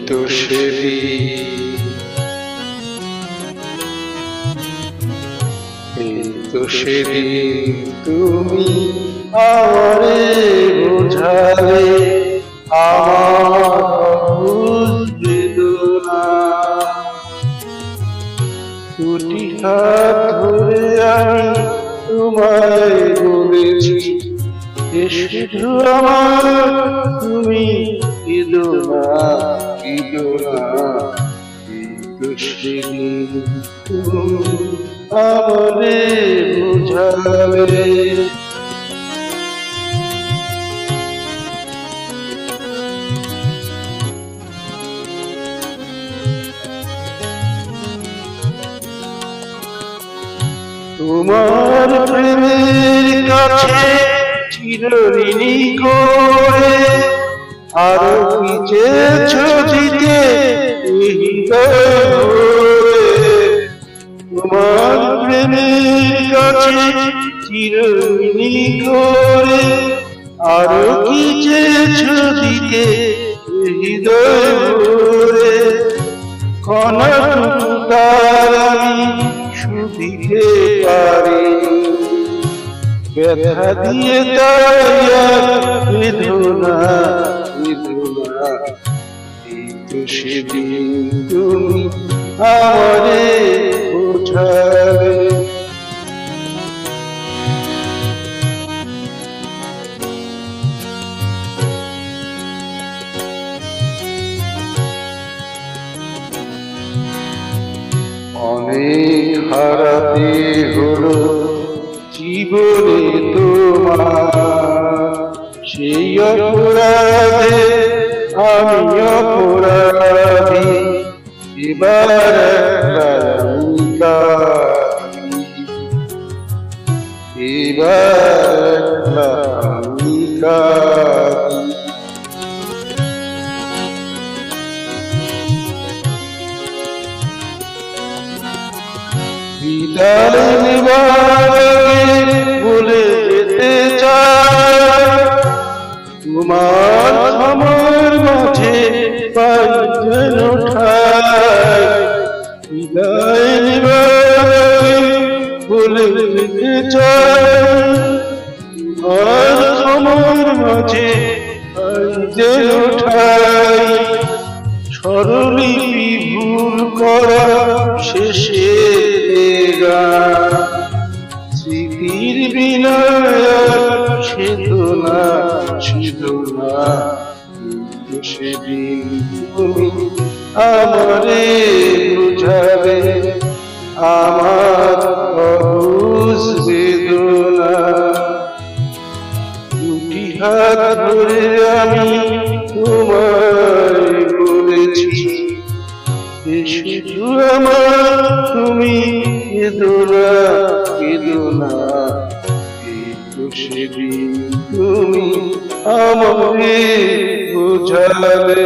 তো সেদিন, এই তো সেদিন তুমি আমারে বোঝালে আমার অবুঝ বেদনা। দুটি হাত ধরে আমি তোমায় বলেছি, এ শুধু আমার তুমি কেঁদো না, কেঁদো না। এই তো সেদিন তুমি আমারে বোঝালে। তোমার প্রেমের কাছে চিরঋণী করে আরো কি চেয়েছো দিতে তোমার প্রেমের কাছে চিরঋণী করে আরো কি চেয়েছো দিতে হৃদয় ভরে। কণাটুকু তার আমি শুধিতে পারি, ব্যথা দিয়ে তাই বেদনা বেদনা। এই তো সেদিন তুমি আমারে বোঝালে। অনেক হারাতে হলো জীবনে তোমার, সেই অপরাধে আমি অপরাধী। এবার এবার বিদায় নেবার আগে বলে যেতে চাই, তোমার আমার মাঝে পাই যেন ঠাই। বিদায় নেবার আগে বলে যেতে চাই, তোমার আমার মাঝে পাই যেন ঠাই। স্বরলিপি ভুল করা শেষে স্মৃতির বিনায়ক চেতনা চেতনা। সেদিন তুমি আমারে বুঝাবে আমার অবুঝ বেদনা। দুটি হাত ধরে আমি তোমায় বলেছি, শুধু আমার তুমি কেঁদো না, কেঁদো না। এই তো সেদিন তুমি আমারে বোঝালে।